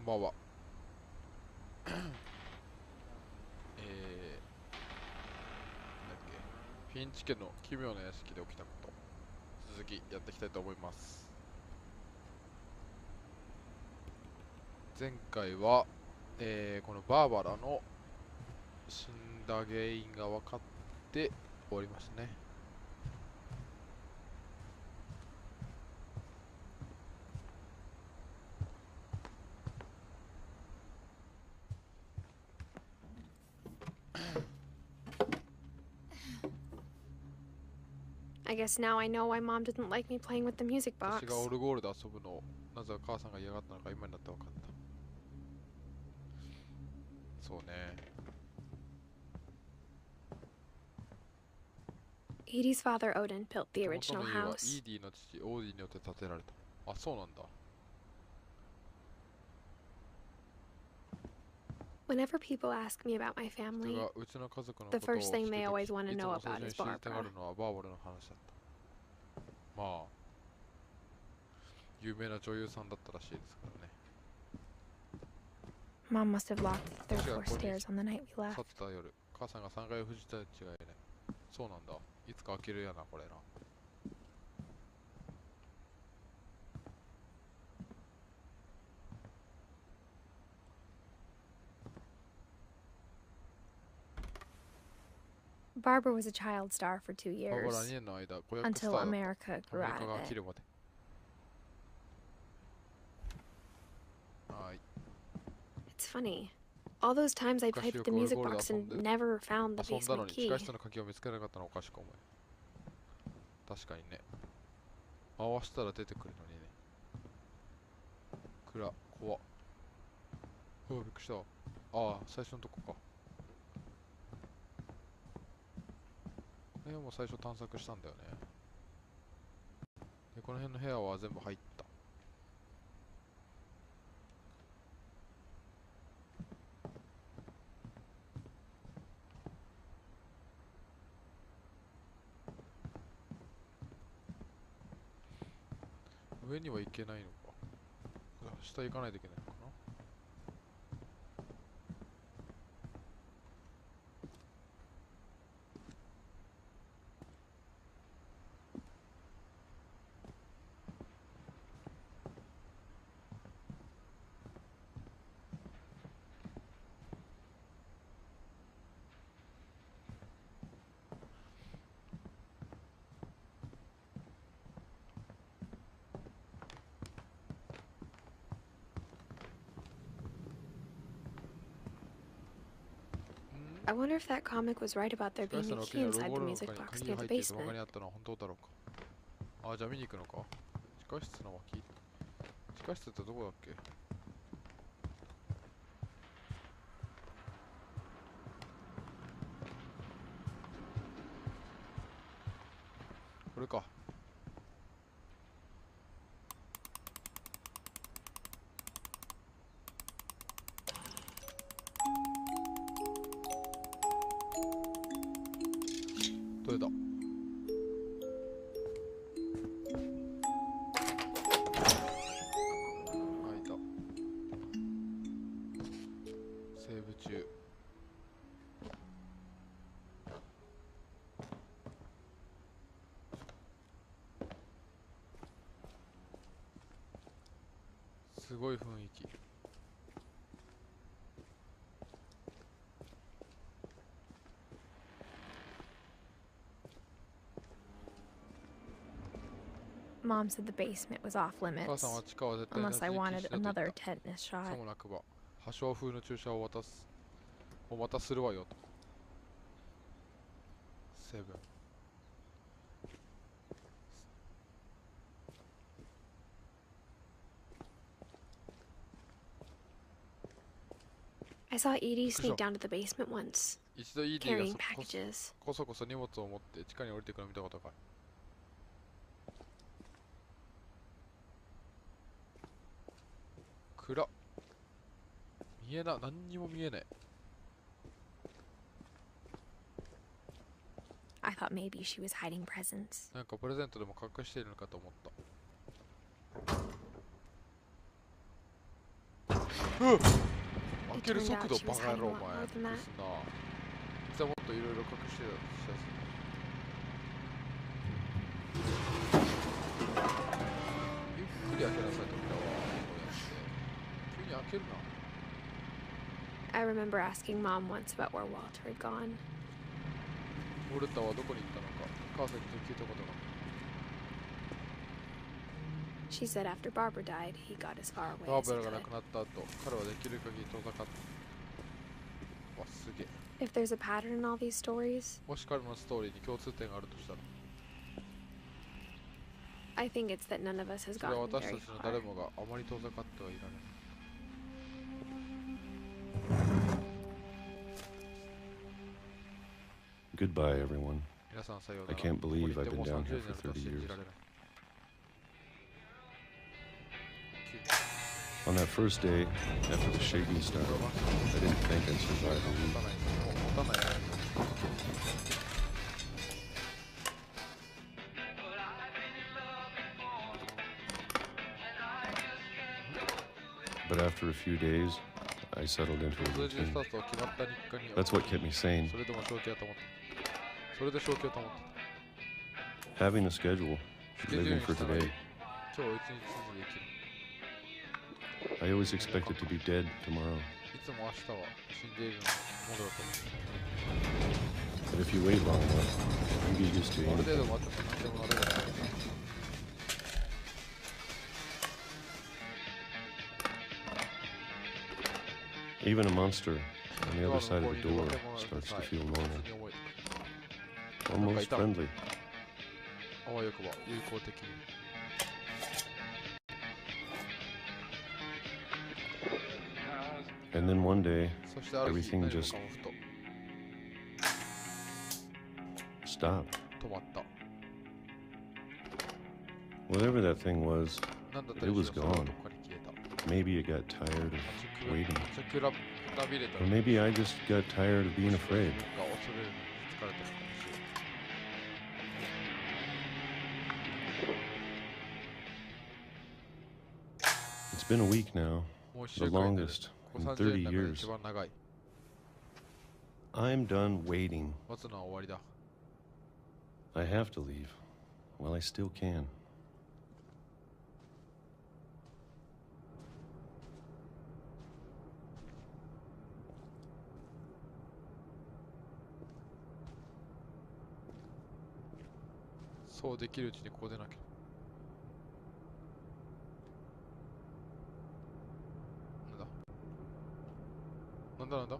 ばんは。なんだっけ、フィンチ家の奇妙な屋敷で起きたこと、続きやっていきたいと思います。前回は、このバーバラの死んだ原因が分かって終わりましたね。I guess now I know why Mom didn't like me playing with the music 私 box. がオルゴールで遊ぶのをなぜ母さんが嫌がったのか今になって分かった。そうね。Edie's father Odin built the 元 original 々の家は house. イーディの父オーディによって建てられた。あ、そうなんだ。Whenever people ask me about my 人 family, がうちの家族のこ the とを first 知 thing る they と always き、 want to いつ know も最 about 初に is 知りたが Barbara. るのはバーバラの話だった。まあ、有名な女優さんだったらしいですからね。 Mom must have locked the third floor ここに stairs on the night we 去 left. った夜、母さんが3階を封じたに違いない。そうなんだ。いつか開けるやな、これな。Barbara was a child star for 2バーバラ years, 2年の間、子役スタ until ーだった。 America ア grew メリ out カが of 飽き it. るまで。はい。 It's funny. All those times I played with the music box and never found the 遊んだの basement に地 key. 下室の鍵を見つけなかったのはおかしく思え。確かにね。回したら出てくるのにね。暗、怖っ。うわ、びっくりした。ああ、最初のとこか。この辺も最初探索したんだよね。で、この辺の部屋は全部入った。上には行けないのか。下行かないといけないのかな。I wonder if that comic was right about there 地下 being 室 a の key 奥にはロ inside ゴ the の music 中に box 鍵 near が入 the っていて他 basement. にあったのは本当だろうか。あ、じゃあ見に行くのか。地下室の脇。地下室ってどこだっけ。これか。どれだ。開いた。セーブ中。すごい雰囲気。Mom said the basement was off 母 limits, さんは地下は絶対に unless 立 I ち入り wanted 禁止だと言 another った。 tetanus さ shot. もなくば破傷風の注射をまたするわよと。セブン。I saw Edie sneak down to the basement once, 一度 ED が carrying packages. こそこそ荷物を持って地下に降りていくのを見たことがある。暗っ。見えな、何にも見えない。 I thought maybe she was hiding presents. なんかプレゼントでも隠しているのかと思った。開ける速度バカ野郎お前。ですな。実はもっといろいろ隠してるしやすい。ゆっくり開けなさい扉は。こうやって急に開けるな。I remember asking Mom once about where Walter had gone. ウォルターはどこに行ったのか母さんに聞いたことが。She said after Barbara died, he got as far away バー as バ he ラが亡 could. くなった後、彼はできる限り遠ざかった。わ、すげえ。 If there's a pattern in all these stories, もし彼のストーリーに共通点があるとしたら、 I think it's that none of us has それは gotten 私た very ちの誰 far. もがあまり遠ざかってはいられない。 Goodbye, everyone. 皆さんさような I ら。 can't ここに believe いて I've もう been down 30 here 年 for だと 30信 years. じられない。 On that first day, after the shaking started, I didn't think I'd survive a 持 week. たない。もう持たない。 But after a few days, I settled into a 数字ス routine. タートは決まった日課に。 That's what kept me sane. それでも正気を保って。それで正気を保って。 Having a schedule, スケジュール living に for 従い、 today. 今日一日ずつできる。 I always expected to be dead tomorrow. いつも明日は死んでいるのものだと思 But if you wait long enough, you get used to う。ある anything. 程度待っても何でもなれる。 Even a monster on the other side of the door starts to feel normal, almost friendly. あわよくば友好的に。 And then one day, そしてある日 everything 何も just かもふと stopped. 止まった。 Whatever that thing was, なんだった it り was しろ、それは gone. どっかに消えた。 Maybe it got tired of waiting. めっちゃくらびれた。 Or maybe I just got tired of being afraid. 自分が恐れるのに疲れたのかもしれない。 It's been a week now, もう一 the 週間になる。 longest こ in こ30 30年の中で years. 一番長い。 I'm done waiting. 待つのは終わりだ。 I have to leave while I still can. そうできるうちにここでなきゃ。なんだなんだ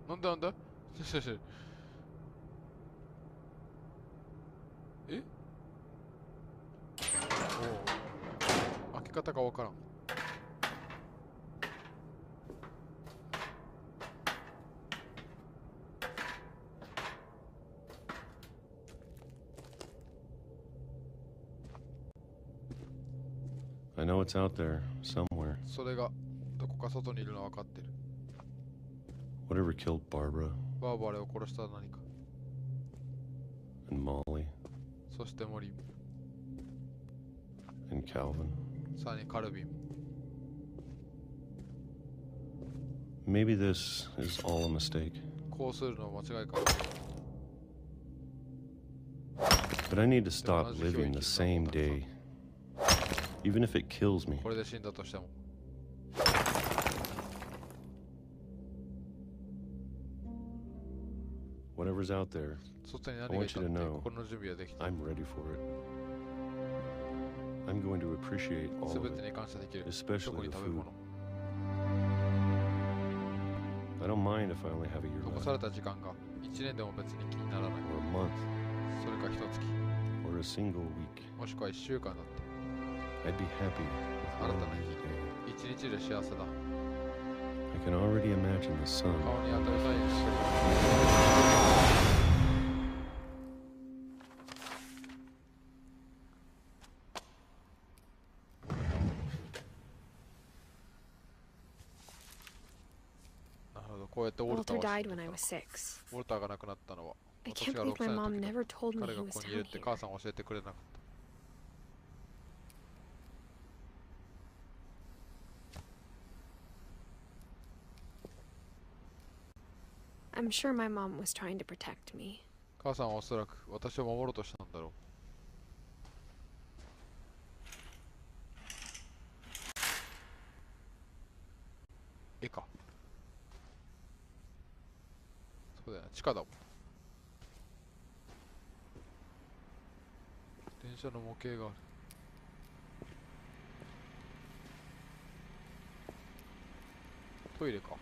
なんだなんだえおお開け方がわからん。I know it's out there somewhere. それがどこか外にいるのは分かってる。 Whatever killed Barbara バーバレを殺した何か。 and Molly そしてモリー、 and Calvin. さらにカルビン。 Maybe this is all a mistake. こうするのは間違いか。 But I need to stop living the same day. Even if it kills me. これで死んだとしても。 Whatever's out there, 外に I 何がい want た you っ to て know 心の準備はできた。 I'm ready for it. I'm going to appreciate all す of べて it, に感謝できる。 especially 特に the 食べ food. 物。 I don't mind if I only have a year 残され left, た時間が1年でも別に気にならない。 or a month, それか1月、 or a single week. もしくは1週間だって。 I'd be happy with 新 one たな day. 日、1日で幸せだ。 I can already imagine the sun 顔に当たりたいにしてる。なるほど、こうやってウォルタ Walter ーは died when I was 6. ウォルターが亡くなったのは I 私 can't が believe 6歳 my の mom 時だ。 never told me 彼 he が was ここにいる down って here. 母さん教えてくれなかった。I'm sure my mom was trying to protect me. 母さんはおそらく私を守ろうとしたんだろう。絵か。そうだよね、地下だもん。電車の模型がある。トイレか。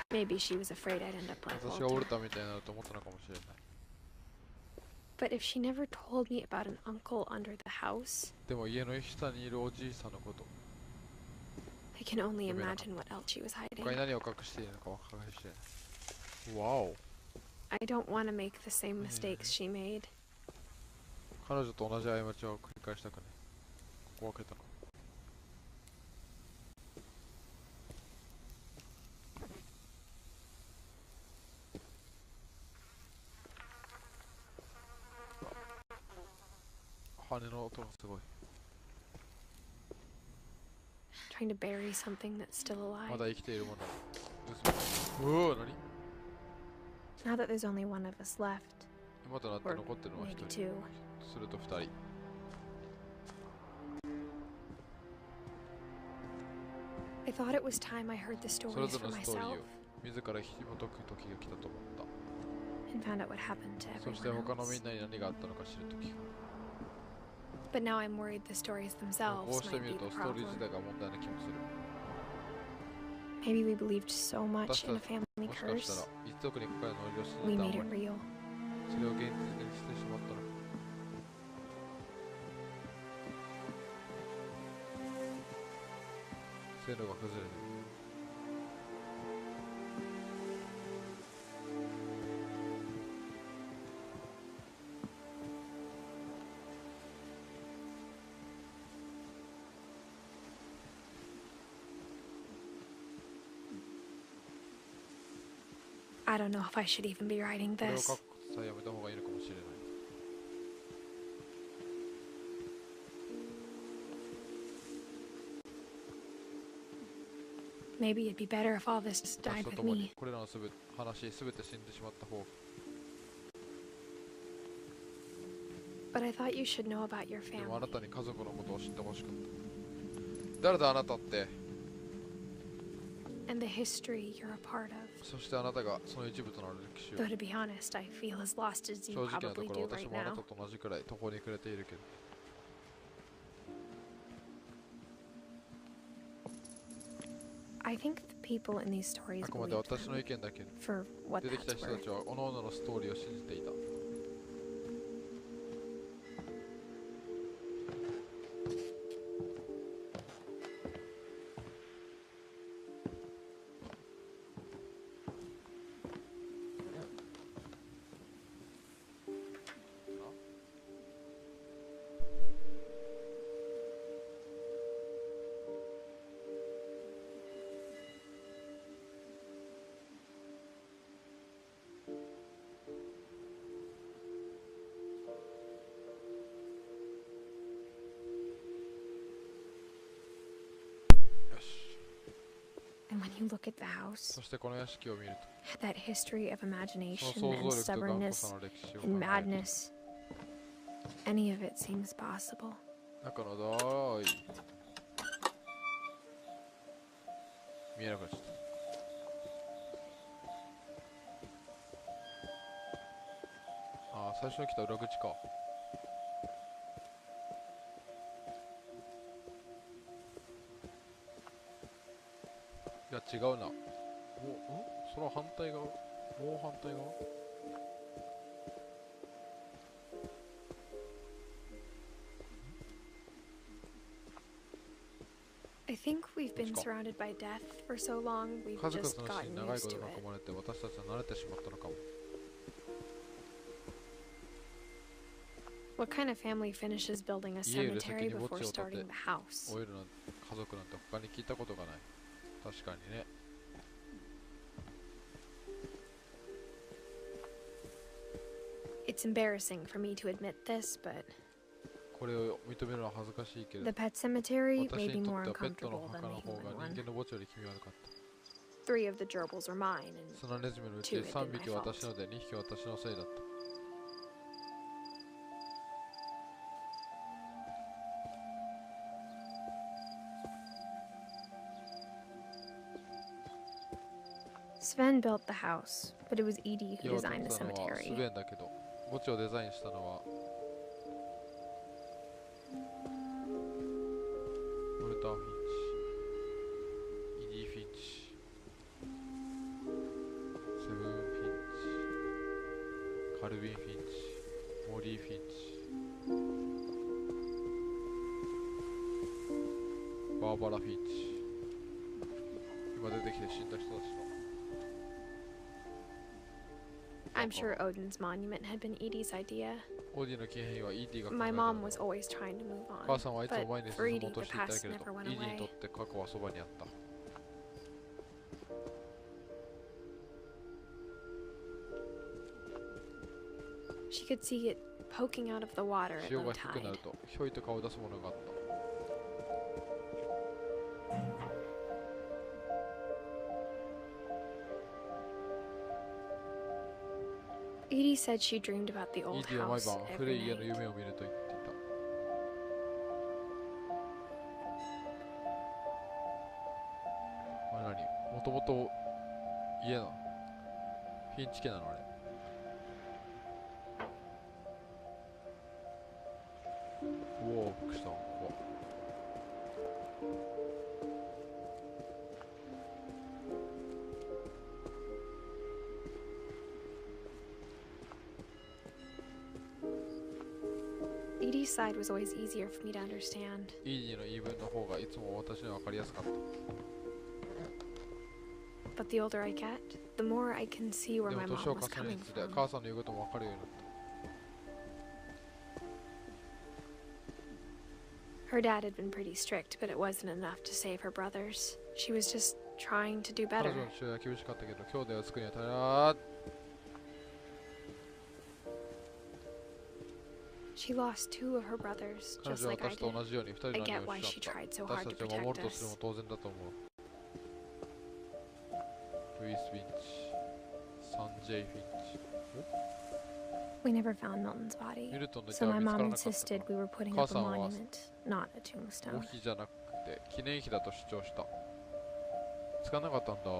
Maybe she was afraid I'd end up like 私が折れ Walter. たみたいになると思ったのかもしれない。 But if she never told me about an uncle under the house, でも家の下にいるおじいさんのこと、 I can only imagine what else she was 他に hiding. 何を隠しているのか分かりしてない。わお。 I don't want to make the same mistakes she made. 彼女と同じ過ちを繰り返したくない。ここ開けたの。羽の音がすごい。 Trying to bury something that's still ま alive. だ生きているもの。うおー、何？ Now that there's only one of us left, 今となって残ってるのは一 maybe 人。 two. すると二人。 I thought it was time I heard the それ stories ぞれ for のストーリー myself を自ら紐解く時が来たと思った。 and found out what happened to そして everyone 他のみ else. んなに何があったのか知る時が。 But now I'm worried the stories こ themselves うして might み be る the とストーリー problem. 自体が問題な気もする。 Maybe we believed so much in a family もしかした curse, ら一族にかかる呪いを信 we じたあ made ま it り real. それを現実にしてしまったのか。線路が崩れる。 I don't know if I should even be writing これを this. 書くことさえやめた方がいいのかもしれない。 Maybe it'd be better if all this just 私 died と with 共に me. これらの話すべて死んでしまった方が。 But I thought you should know about your でもあな family たに家族のことを知ってほしかった。誰だあなたって。 and the history you're a part of. そしてあなたがその一部となる歴史を。 Though to be honest, I feel as lost as 正 you 直なと probably ころ do 私 right もあな now. たと同じくらい途方に暮れているけど。 I think the people in these stories あくまで believed 私の them 意見だけど。 for what 出てきた that's 人た worth. ちは各々のストーリーを信じていた。 And when you look at the house, そしてこの屋敷を見る that history of と、そ imagination の and 想像力と頑固さ stubbornness の歴史を考 and える madness, any of it seems possible. と、中の大見えなくなっちゃった。ああ、最初に来た裏口か。いや、違うな。その反対側、もう反対側。 I think we've been surrounded by death for so long, we've 数 just 々の死に gotten 長い used こと to に it. 囲まれて私たちは慣れてしまったのかも。 What kind of family finishes building a 家より先 cemetery に墓 before 地を建 starting て the house? 老いるなん家族なんて他に聞いたことがない。確かにね。 It's embarrassing for me to admit this, but これを認めるのは恥ずかしいけれ the ど、 pet cemetery 私 may be にと more ってはペットの uncomfortable 墓 than の the 方が human 人 one. 間の墓地より気味悪かった。 3 of the gerbils were mine, and そのネズミのうち2 had 3 been 匹 my は私 fault. ので2匹は私のせいだった。 Sven built the house, but it was Edie 家 who を建 designed て the たのはス cemetery. ベンだけど、墓地をデザインしたのはウルター・フィンチ、イディ・フィンチ、セブン・フィンチ、カルビン・フィンチ、モリー・フィンチ、バーバラ・フィンチ。今出てきて死んだ人たちの I'm sure Odin's monument had been Edie's idea. オーディの金幣はイーディが考え My たの mom だ。 was always trying to move 母 on, さんはいつも but 前に for 進も Edie, うと the していた past けれど、 never went イーディにとっ away. て過去はそばにあった。 She could see it poking out of the water at 潮 low が低くなる tide. と、ひょいと顔を出すものがあった。 Edie said she dreamed about the イ old ーディは毎 house 晩古 every い家の night. 夢を見ると言っていた。あれ何？もともと家なの？フィンチ家なのあれ。うおー、びっくりした。怖っ。 Edie's side was always easier for me to understand. イーディの言い分の方がいつも私には分かりやすかった。 But the older I get, the more I can see where で my も年を mom was 重ねる coming につれ、 from. 母さんの言うことも分かるようになった。 Her dad had been pretty strict, but it wasn't enough to save her brothers. She was just trying to do 彼 better. 女の父親は厳しかったけど、兄弟を作るには足りな。 She lost 2 of her brothers, 彼 just 女は like I 私と did. 同じように2人 I の兄 get を why 失 she った。 tried so 私 hard た to ちを守 protect るとするも us. 当然だと思う。ルイス・フィンチ、サンジェイ・フィンチ。 We never found Milton's body, ミルトンの遺 so 体は my 見つから mom なかった insisted か we ら、 were putting up a 母さんは monument, not a 墓 tombstone. 碑じゃなくて記念碑だと主張した。見つからなかったんだ。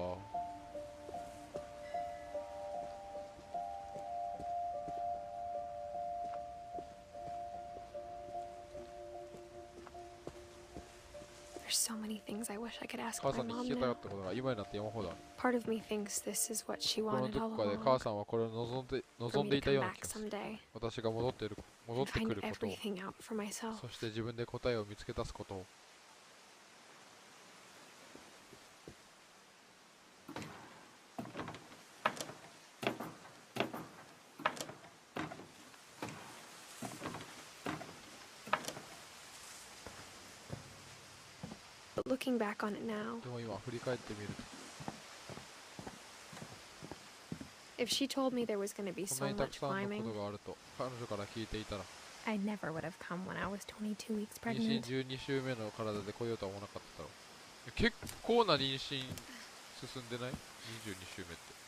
There's so many things I wish I could ask 母 my さんに mom 聞きたか now. ったことが今になって山ほどある。 Part of me thinks this is what she この wanted ど all こかで along. 母さんはこれを望ん For で me い to たよう come な back 気がする。 someday 私が戻ってく and る find ことを、 everything out for myself. そして自分で答えを見つけ出すことを。 But looking back on it now, でも今振り返ってみると、 if she told me there was going to be こん so なにたく much さんのこ climbing, とがあると彼女から聞いていたら、 I never would have come when I was 22 weeks 妊娠 pregnant. 12週目の体で来ようとは思わなかっただろう。結構な妊娠進んでない ?22 週目って。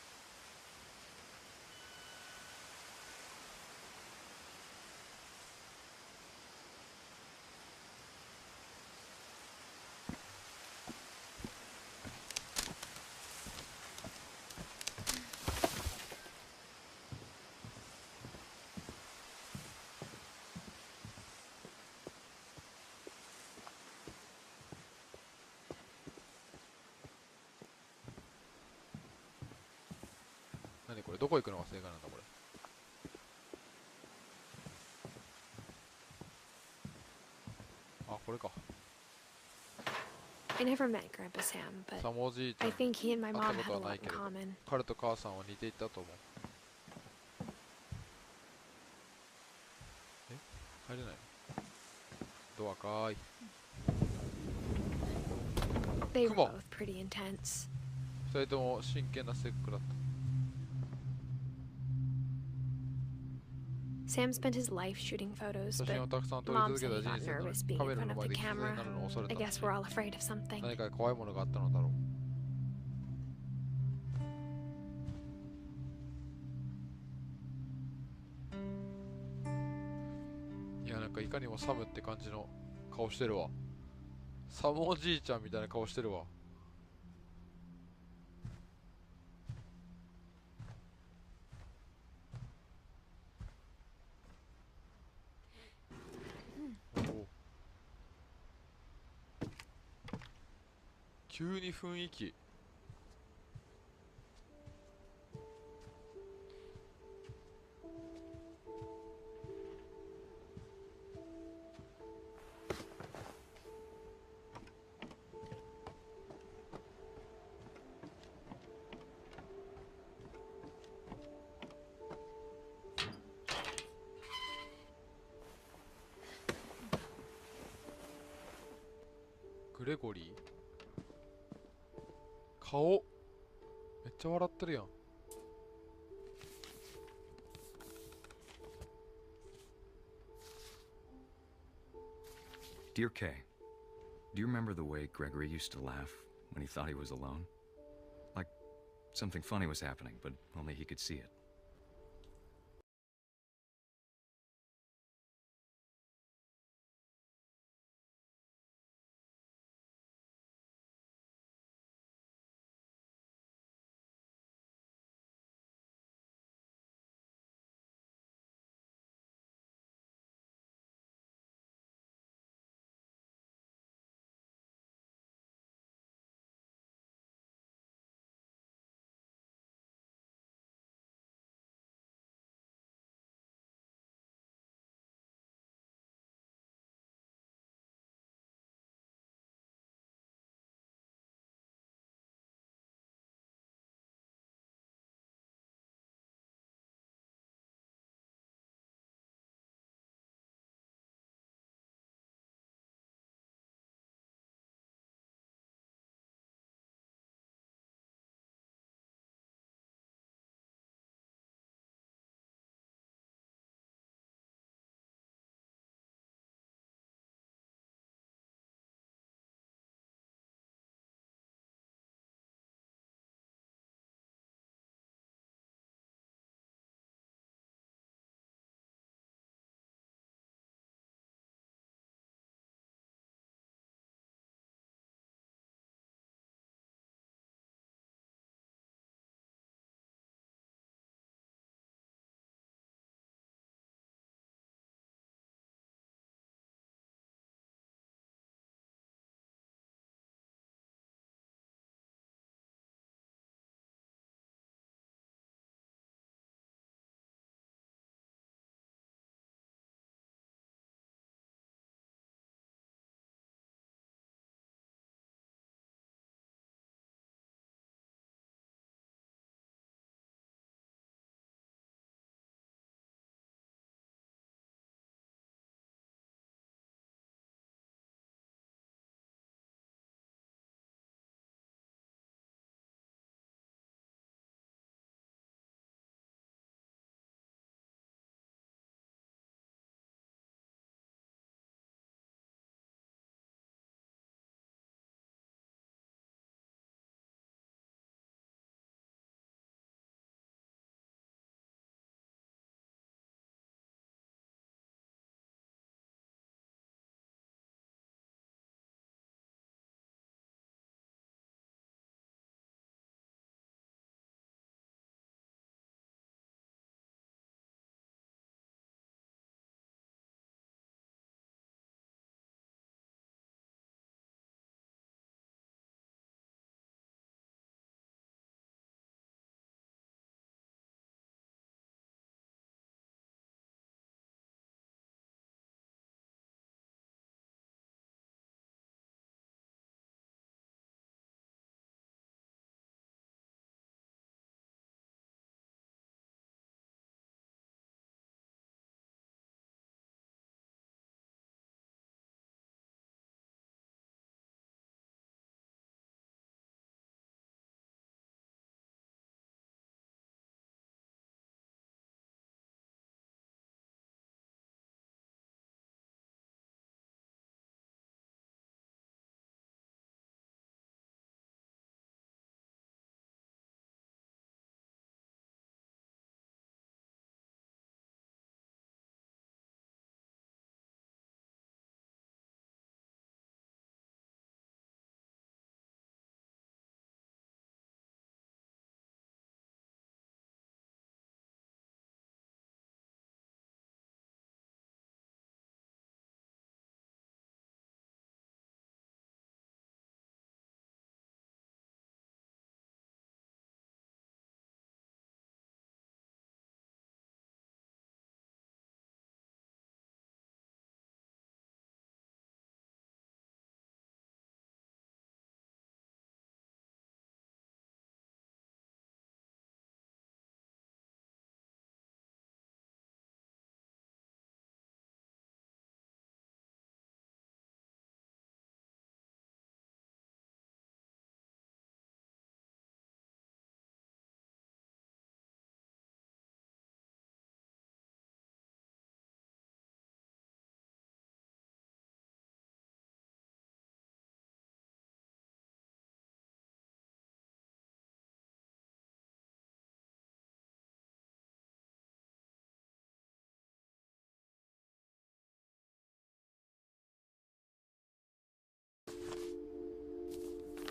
何これ、どこ行くのが正解なんだこれ。あ、これか。I never met Grandpa Sam, but サモおじいちゃ I ん think he and my 会っ mom たこ had と a はな lot い in けれど、 common. 彼と母さんは似ていたと思う。え、入れないの？ドアかーい。 They were Come on. both pretty intense. 二人とも真剣な節句だった。 Sam spent his life shooting photos, 写真を but たくさん撮り Mom 続け said た he 人 got 生なの nervous に、 being カ in メラ front の of 前 the で犠牲に camera. なるのを恐れ I たら guess しい。 we're all afraid of something. 何か怖いものがあったのだろう。いや、なんかいかにもサムって感じの顔してるわ。サムおじいちゃんみたいな顔してるわ。お、急に雰囲気。グレゴリー、顔めっちゃ笑ってるやん。 Dear Kay, do you remember the way Gregory used to laugh when he thought he was alone? Like something funny was happening, but only he could see it.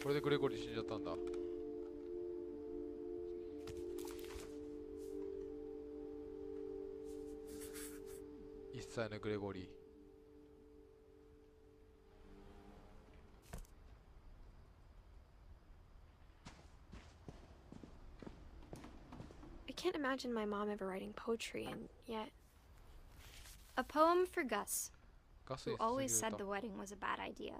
これでグレゴリー死んじゃったんだ。1歳のグレゴリー。I can't imagine my mom ever writing poetry, and yet. A poem for Gus, ガス who に always 捧 said げ the る wedding was a bad idea.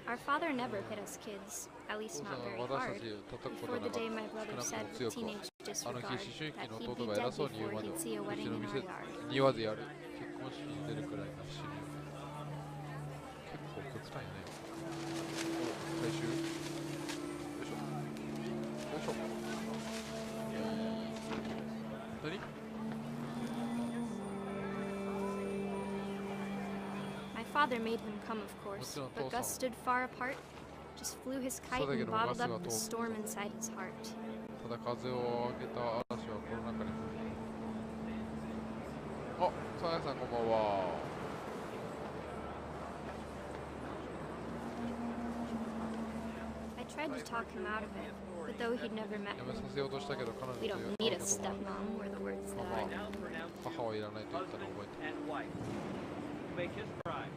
Our father never hit us kids, at お least 父さ not ん very は私 hard, たちを叩くこと before はな the かっ day my た。 brother 少なく said とも with 強くは。 teenage あの日、 disregard 思春期 that の he'd 弟 be が dead 偉そうに言う before まで he'd は、 see a う wedding ちの in 店 our yard. 庭でやる。結婚式に出るくらいの死に。結構極端やね。最終。よいしょ。よいしょ。何？ My father made him come, of course, but Gus stood far apart, just flew his kite and bottled up the storm inside his heart. ただ風を開けた嵐はこの中に。あ、さやさんこんばんは。I tried to talk him out of it, but though he'd never met やめさ him, せようとしたけど彼女と we いう don't 彼 need 女 a と stepmom, were the words that I know. 母はいらないと言ったのを覚えてる。 and wife. Make his bride.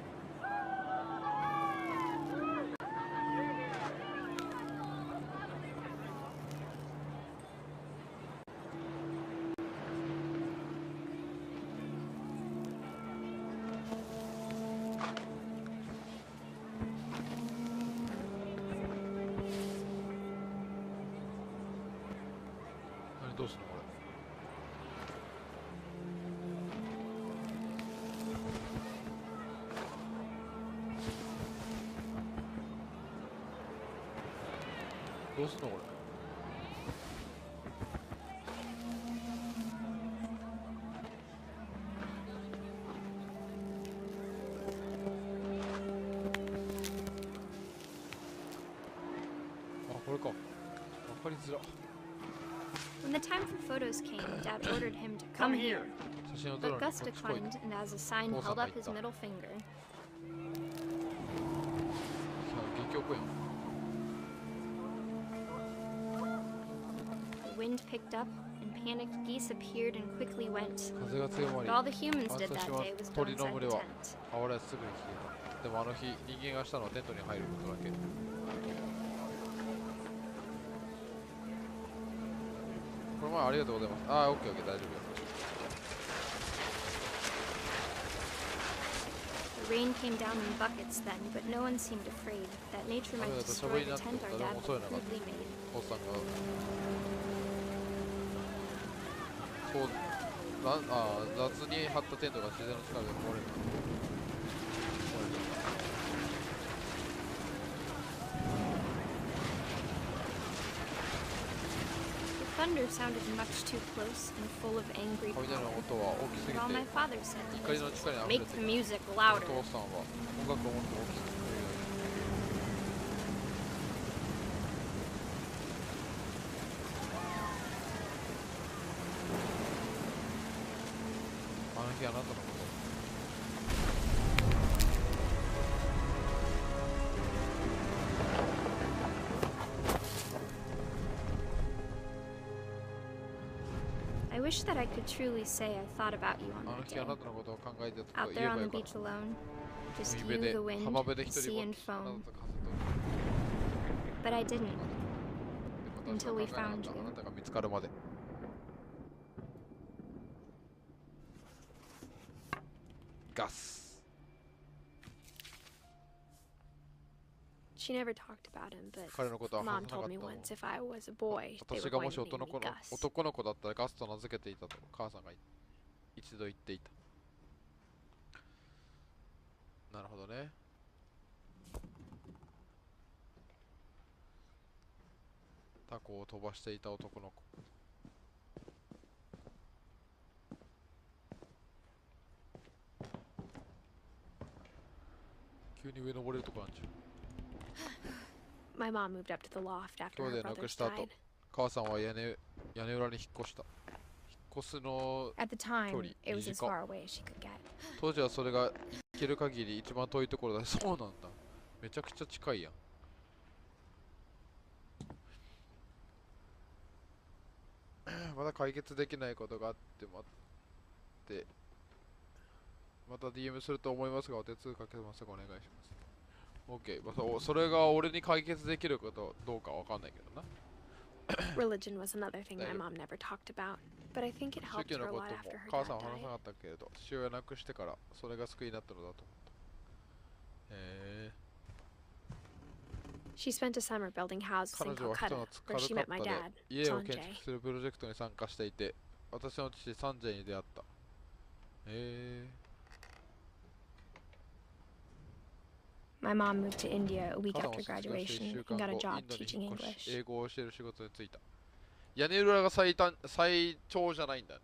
何どうすんのこれ。どうすんのこれ。あ、これか。わかりづら。 When the time for photos came, Dad ordered him to come here, 写真を撮る but のに Gus こっち来い。 declined and as a sign Oh, held up his something like middle finger. 激おこやん。 The wind picked up and panicked geese appeared and quickly went. 風が強まり、 But all the humans did that 私は day was go 鳥の inside 群れ the は tent. あわれすぐに消えた。でもあの日、人間がしたのはテントに入ることだけ。この前ありがとうございます。ああ、オッケーオッケー、大丈夫よ。 The rain came down in buckets then, but no one seemed afraid that nature might destroy the tent our dad crudely made. お父さんがそう雑に張ったテントが自然の力で壊れる。 The thunder sounded much too close and full of angry 雷 power. の音は大きすぎ But all て my father said 怒りの was 力にあふれ make て the いる。 music お louder. 父さんは音楽をもっと大きく作るように。 あの日あなたのこと。 I wish that I could truly say I thought about you あ on の that 日あ day. なたのことを考えてたと Out 言え there ば on よ the かった。 beach alone. Just 海辺 you, で the wind, 浜辺で一人 sea ぼっ and ち。あな foam. たと風と。 But I didn't. でも私 Until は we 考えなか found った。 you. あなたが見つかるまで。ガス。 She never talked about him, but 彼のことは話 Mom さなか told っ me たの。 once if I was a boy, they 私 were が going もし to name 男 me の Gus. 男の子だったらガスと名付けていたと母さんが一度言っていた。なるほどね。タコを飛ばしていた男の子。急に上登れるとこあるじゃん。 My mom moved up to the loft after 今 her 日でなく brothers した後 died. 母さんは屋根裏に引っ越した。引っ越すの At the time, Cody, it was as musical. far away as she could get. 当時はそれがける限り一番遠いところだ。そうなんだ。めちゃくちゃ近いやん。まだ解決できないことがあって待って、また DM すると思いますがお手数かけますがお願いします。 OK、それが俺に解決できることどうかわかんないけどな。Religion was another thing my mom never talked about, but I think it 宗 helped 教 her の a こと lot も after her 母 dad さんは話さな died. かったけれど、父親亡くしてからそれが救いになったのだと思った。She spent a summer building houses 彼 in 女は人 Calcutta, の where she カ met ル my カッタ dad, で家を建 Sanjay. 築するプロジェクトに参加していて、私の父サンジェイに出会った。My mom moved to India a week 母さん after は卒業して1 graduation 週 and 間 got a 後、イ job ンドに teaching 引っ越し、 English. 英語を教える仕事に就いた。屋根裏が最長じゃないんだね。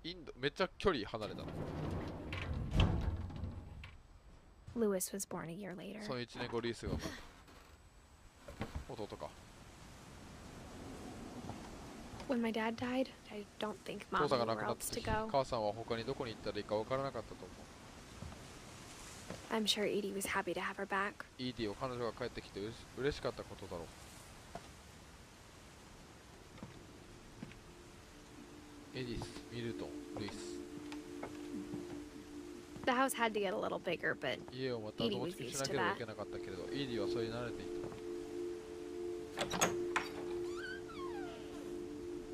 インド、めっちゃ距離離れたの。Lewis was born a year later. その1年後、リースが生まれた。弟か。When my dad died, I don't think 父 mom さん knew が亡く where なっ else た to 時、 go. 母さんは他にどこに行ったらいいか分からなかったと思う。I'm sure Edie was happy to have her back. ED を彼女が帰ってきて嬉しかったことだろう。エディス、ミルトン、ルイス。The house had to get a little bigger, but 家をまた増築しなければいけなかったけれど、イーディはそれに慣れていた。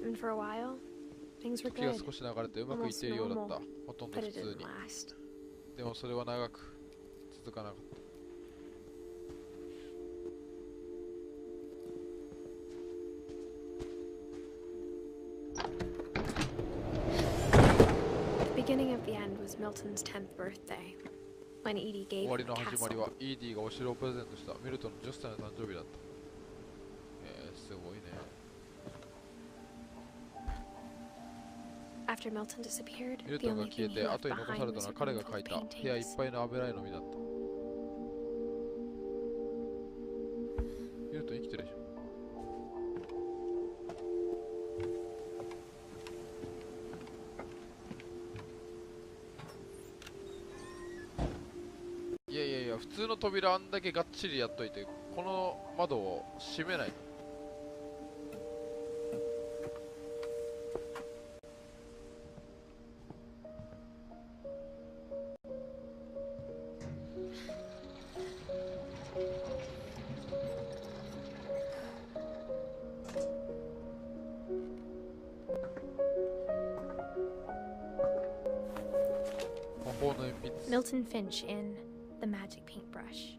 and for a while, things were 時が good. 少し流れてうまくいっているようだった。ほとんど But 普 it 通 didn't に。 last. でもそれは長く続かなかった。The beginning of the end was Milton's 10th birthday, when Edie 終 gave わ him り the の始まり castle. はイーディがお城をプレゼントしたミルトンの10歳の誕生日だった。すごいね。 After Milton disappeared, ミル the トンが only 消え thing he て left 後に残さ behind れた was のは a 彼 room が full 描い of た部屋いっ paintings. ぱいの油絵の実だった。ミルトン生きてるでしょ。いやいやいや、普通の扉あんだけがっちりやっといて、この窓を閉めないの。魔法の鉛筆。 Milton Finch in The Magic Paintbrush.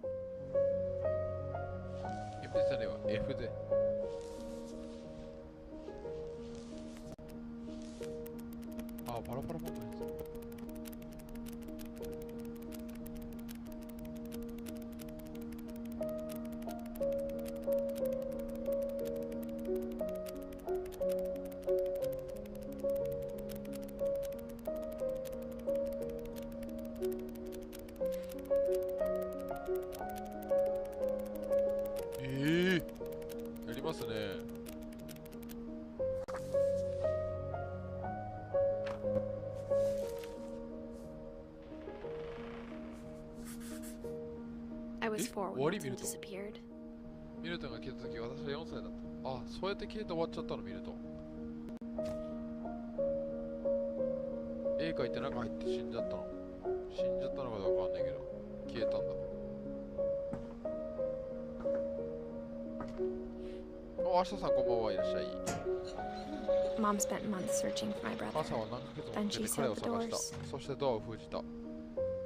鉛筆じゃねえわ、F で。あ、パラパラパラないぞ。やりますね。I was 4 when What Milton Milton? disappeared. ミルトンが消えた時、私は4歳だった。あ、そうやって消えて終わっちゃったの、ミルトン。絵描いて中入って死んじゃったの。死んじゃったのかどうかわかんないけど、消えたんだ。お、明日さんこんばんはいらっしゃい。 Mom spent months searching for my 母 brother. さんは何ヶ月も Then かけ she て彼を sealed the 探した。 doors. そしてドアを封じた。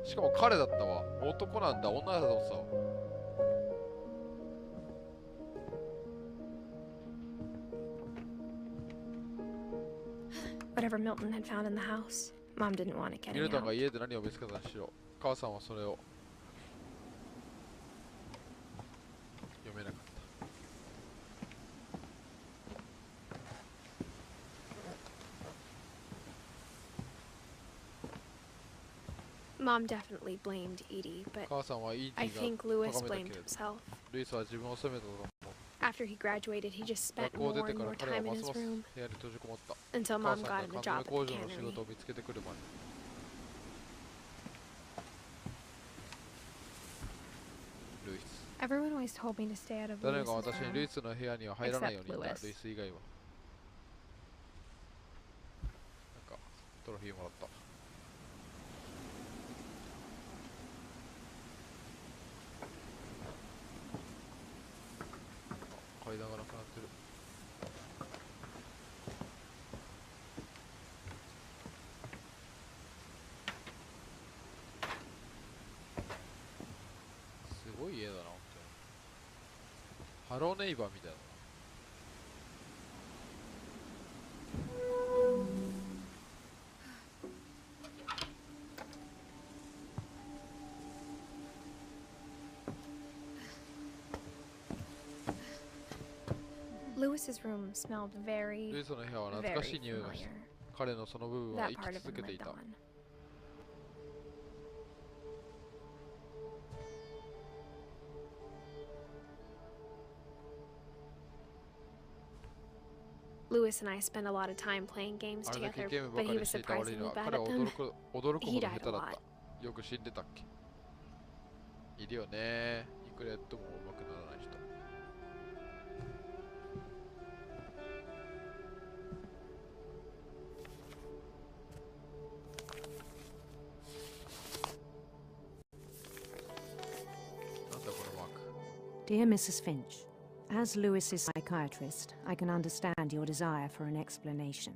しかも彼だったわ。男なんだ、女だと思ってたわ。Whatever Milton had found in the house, Mom didn't want it ミル getting トンが out. 家で何を見つけたにしろ、母さんはそれを読めなかった。 Mom definitely blamed Edie, but 母さんはイー I ディ think が Lewis 咎めたけ blamed れど、 himself. ルイスは自分を責めたと思う。 After he graduated, he just spent 学校を出 more て and から more 彼は time ま in す his ます room 部屋に閉じこもった。 until 母 Mom さ got ん him が a 缶 job 詰 at the 工場の仕 cannery. 事を見つけてくるまで。Everyone always told me to stay out of 誰が Lewis's 私にルイ room. スの部屋には入らないように言った Except ルイス以外は。なんかトロフィーもらった。階段がなくなってる。すごい家だな、本当に。ハローネイバーみたいな。Lewis's room smelled ルイ very, スの部屋は懐かしい very 匂いがし familiar. 彼のその部分は That 生 part き of 続 him けてい lived た。 on. Lewis and I spent a lot of time playing games あれだけ together, ゲームば but か he り was していた割に surprisingly は bad 彼は at 驚 them. くほど He 下 died 手 a だっ lot. た。よく死んでたっけ。いるよね。いくらやっても上手くならない人。なんだこのマーク。 Dear Mrs. Finch, as Lewis's psychiatrist, I can understand your desire for an explanation.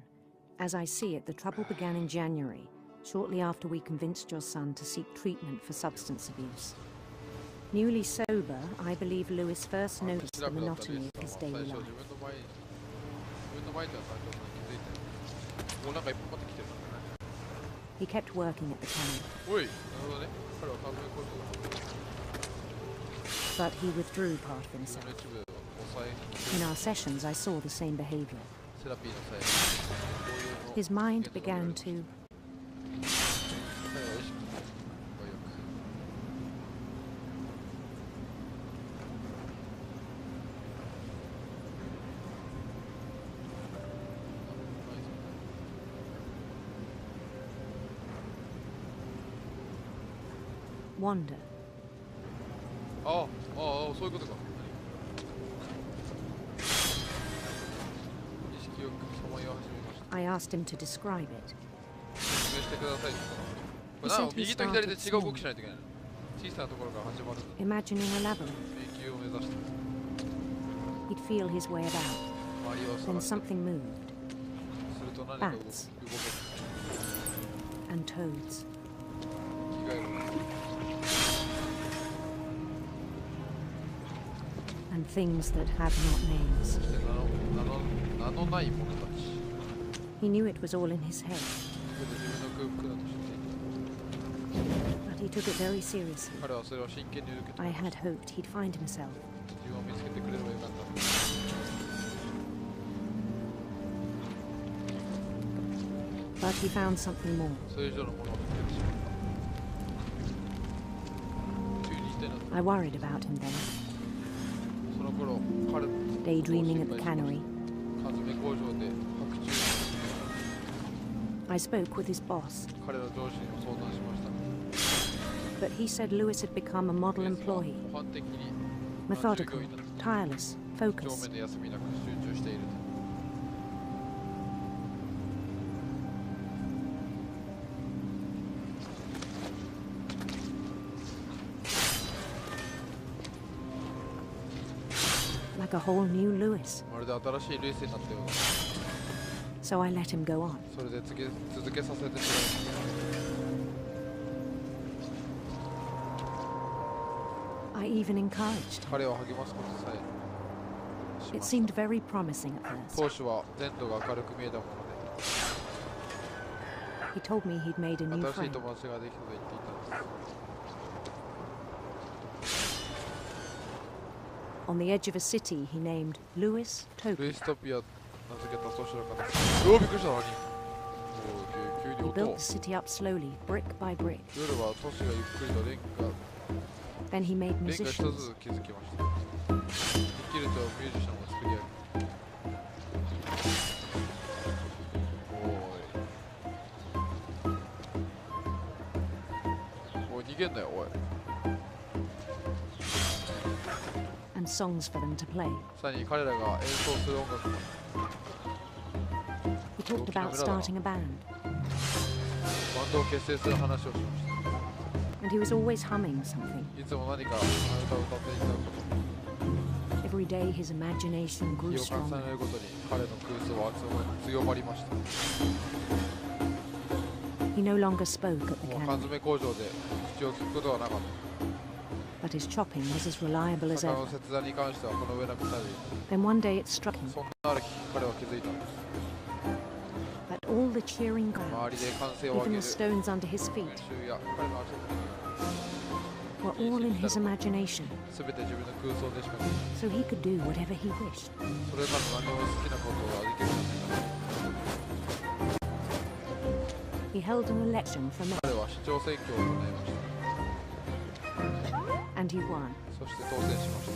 As I see it, the trouble began in January, shortly after we convinced your son to seek treatment for substance abuse. Newly sober, I believe Lewis first あ noticed 調 the べだったレ monotony ー of ス his さんは daily 最初 life. 自分の前では最初に気づいてもうなんかいっぱい持ってきてるからね。 He kept working at the cannery, おい、なるほどね。彼は数えこうと but he withdrew part of 自 himself. 分の一部を抑え In our sessions, I saw the same behavior. セラピーの際こういうの His mind began to 彼は意識がよく wander. ああ、そういうことか。意識よくさまよい始めました。 I asked him to describe it. 説明してください。これなんか右と左で違う動きしないといけないの。小さなところから始まるんだ。 Imagining a labyrinth, 迷宮を目指して he'd feel his way about. 周りを Then 探して something moved, すると何か動く Bats. 動く and toads. 着替える And things that had not そ names. して名のない者たち He knew it was all in his head, それで自分の空腹だと知ってい but he took it very seriously. た彼はそれを真剣に受けて I had hoped he'd find himself, 自分を見つけてくれればよかった but he found something more. それ以上のものを見つけてしまった急に一体なった I worried about him then, その頃彼 daydreaming at the cannery. 缶詰工場で白昼 I spoke with his boss, 彼の上司にも相談しました but he said Lewis had become a model レースは employee, 模範的に methodical, 従業員だった tireless, 上 focused. 面で休みなく集中している Like a whole new Lewis. まるで新しいルイスになったようだ So I let him go on. それで続けさせてしま I even encouraged う him. 彼を励ますことさえし It ました seemed very promising at first. 当初は前途が明るく見えたもの He told me he'd made a で new 新しい friend. 友達ができたと言っていたんです On the edge of a city he named Lewis ル Topia. イストピア名付けたソーシャルカですおおびっくりした何もう急 He に built 音 the city up slowly, brick by brick. 夜は都市がゆっくりとレン Then he made ガ一つ musicians. ずつ築きましたできるとミュージシャンを作り上げおい逃げんなよおい some songs for them to play. さらに彼らが演奏する音楽も He talked about starting a band, バンドを結成する話をしまし and he was always humming something. た。いつも何か歌を歌っていたこ Every day his imagination と、 grew 日を重 stronger. ねるごとに彼の空想は強まりました。 He no longer spoke at the もう缶 cannon, 詰工場で口を聞くことはなかっ but his chopping was as reliable た。 as 魚の ever. 切断に関してはこの上なくなり、 Then one day it struck him そんなある日彼は気づいたんです。 that all the cheering 周 crowds, りで歓声を上 even げ the る stones under his 群 feet, 衆や彼の足元 were all in his imagination, すべて自分の空想でしかない。 so he could do whatever he wished. それらの何も好きなことができるんじゃないか。 He held an election for mayor, 彼は市長選挙を行いまし and he won. た。そして当選しまし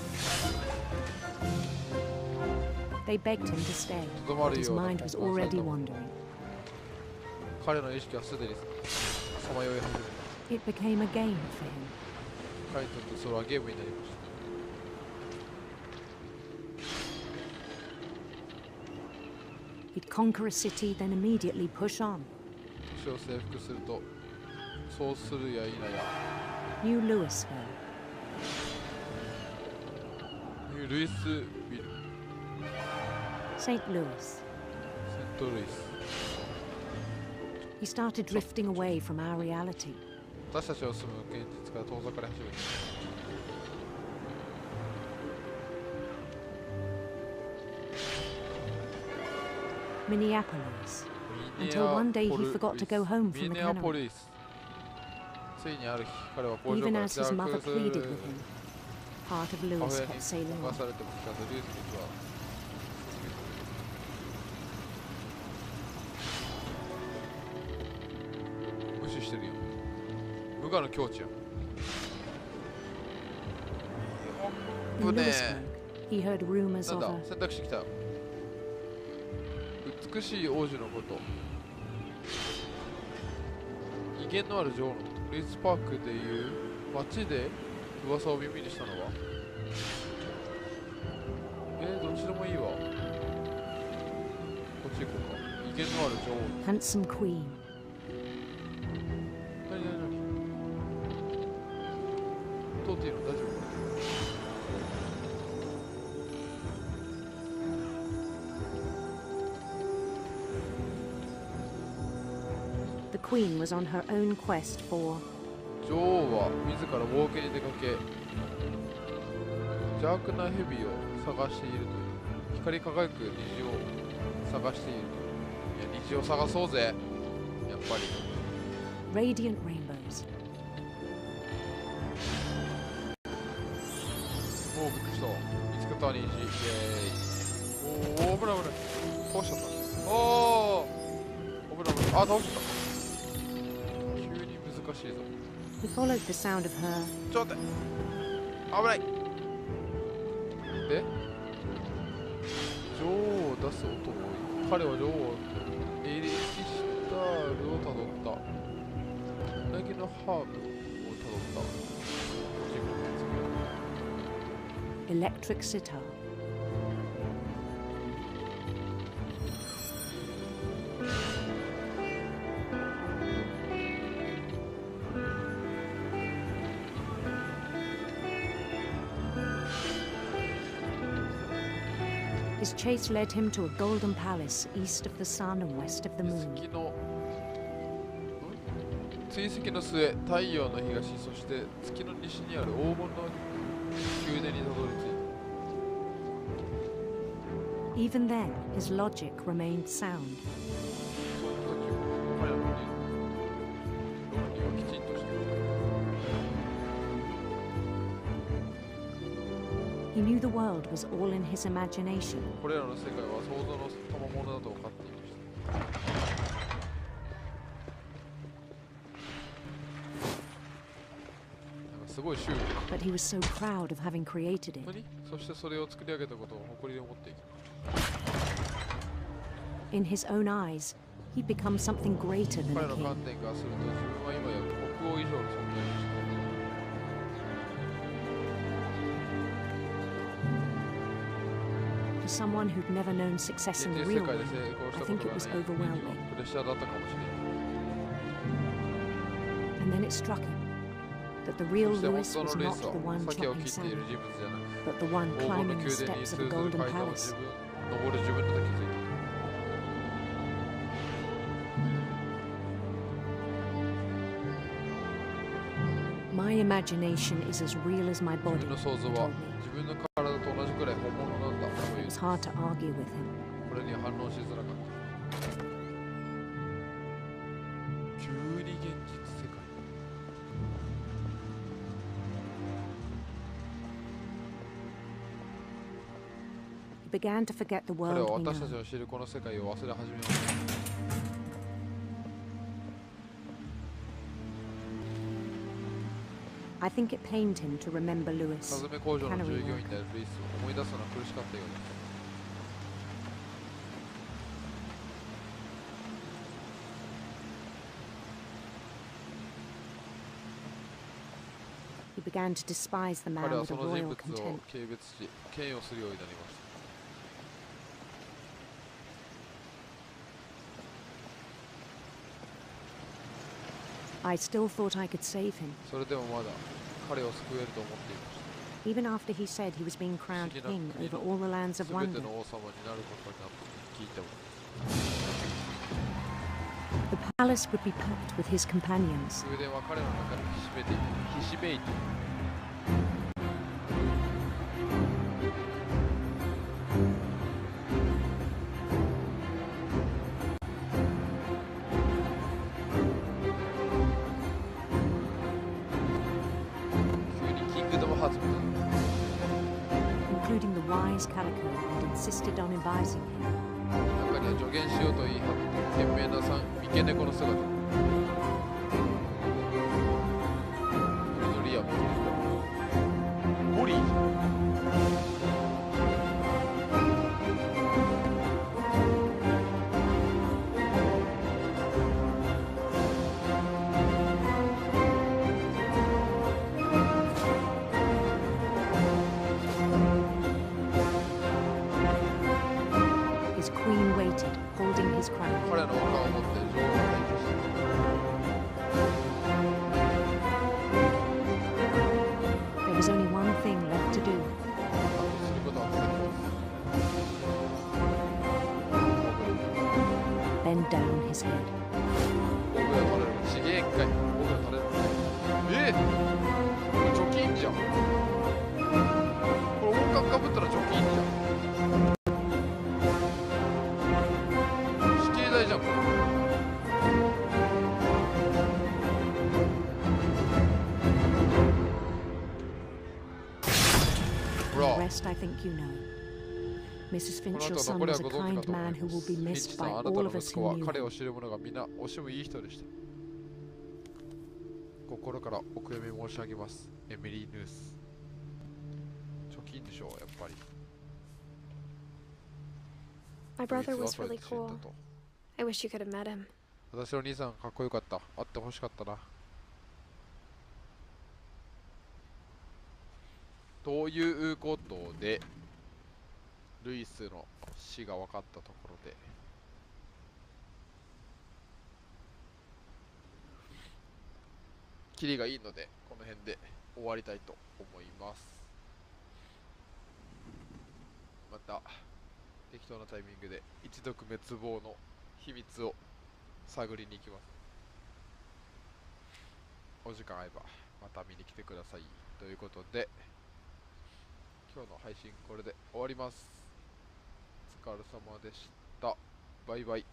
They begged him to stay, た。とどま but る his ような mind was 懇願され already たもの wandering. 彼の意識はすでにさまよい始めた。 It became a game for him. 彼にとってそれはゲームになりました。 He'd conquer a city, then immediately push on. 都市を征服すると、そうするや否や、 New Louisville, ニュールイスビル、 St. Louis. セントルイス。 He started drifting away from our reality. 私たちの住む現実から遠ざかり始めた。 Minneapolis, until one day he forgot to go home ミ from the ネアポ cannery, リス。ついにある日、彼は工場 even から as his 脱 mother 落す pleaded る with him. Heart of 母 Louis 親 kept に sailing 侵 on. されても聞かず、ルイスたちは無視してるよ。無我の境地や。 In 危ね Louisville, he heard rumors なん of だ a 選択肢来た。美しい王子のこと威厳のある女王のことルイスパークでいう街で噂を耳にしたのはどっちでもいいわ。こっち行こうか。威厳のある女王 handsome queen. 何通っていいの大丈夫 The queen was on her own quest for 女王は自ら冒険に出かけ邪悪な蛇を探しているという光り輝く虹を探しているという。いや虹を探そうぜやっぱり。 radiant rainbows. おおびっくりした見つけた虹イエーイ。おお危ない危ない倒しちゃったおお危ない危ないあ倒しちゃった急に難しいぞ He followed the sound of her ちょっと待って危ないで女王を出す音が多い彼は女王をエレキシタールをたどったうなぎのハーブをたどった自分の次 electric sitar. His chase led him to a golden palace east of the sun and west of the moon. 追跡の末、太陽の東、そして月の西にある黄金の宮殿にたどり着いた。 Even then, his logic remained sound. その時も彼の論理はきちんとしている。 He knew the world was all in his imagination. これらの世界は想像の賜物だと分かっていました。 すごいシュール。 But he was so proud of having created it. 何？そしてそれを作り上げたことを誇りに思っていた。 In his own eyes, he'd become something greater than 彼 a の king. 観点からすると自分は今や国王以上の存在でした。someone who'd never known success in the 現 real 実世界 world, で成功し I たこ think と it が was ない overwhelming. プレッシャーだったかもしれない。 And then it struck him that the real そして本 Lewis 当 was のレイ not スは the one 先を chopping 切っている salmon, 人物じゃない。 but the one 黄金の climbing 宮 the 殿に steps 通 of the ずる golden 階段を palace. 登る自分だと気づいた。 My imagination is as real as my 自 body, 分の想 he 像は told me. 自分の体と同じくらい本物なんだと It いう was hard to argue with him. これには反応しづらかった。急に現実世界。 He began to forget the 彼は world we 私たち know. の知るこの世界を忘れ始めました。 I think it pained him to remember Lewis. スズメ工場の Cannery 従業員 worker. であるルイスを思い出すのは苦しかったようです。 He began to despise the 彼 man は with そ a の人 royal 物を contempt. 軽蔑し、嫌悪するようになりました。 I still thought I could save him, それでもまだ彼を救えると思っていました。 even after he said he was being crowned king over all the lands of すべて wonder. の王様になることになって聞いても。 The palace would be packed with his companions. 宮殿は彼の中にひしめいている。 急にキングダムハーツみたいな。 including the wise Calico, and insisted on advising him. 中には助言しようと言い張って賢明な三毛猫の姿。俺のリアもゴリー。 His queen waited, holding his crown. 彼の丘を持って女王を退治した。 There was only one thing left to do. あとすることは不可能です。 Bend down his head. 僕が取れるちげえんかい。僕が取れる。これ貯金じゃん。これ王冠かぶったら貯金じゃん。死刑代じゃんこれ。ほ The ら。 rest I think you know. Mrs. この Finch, 後 your は son 残りは was a ご存知 kind かと思 man い who ま will す。 be フィン missed チさ by ん、あなた all の of us 息子 who は knew 彼 him. を知る者がみんな惜しむいい人でした。心からお悔やみ申し上げます。エミリー・ヌース。貯金でしょう、やっぱり。 My brother こい was つはそうや really って死んだ cool. と。 I wish you could have met him. 私の兄さんかっこよかった。会ってほしかったな。ということで、ルイスの死が分かったところで、キリがいいので、この辺で終わりたいと思います。また、適当なタイミングで一族滅亡の秘密を探りに行きます。お時間合えばまた見に来てください。ということで、今日の配信これで終わります。お疲れ様でした。バイバイ。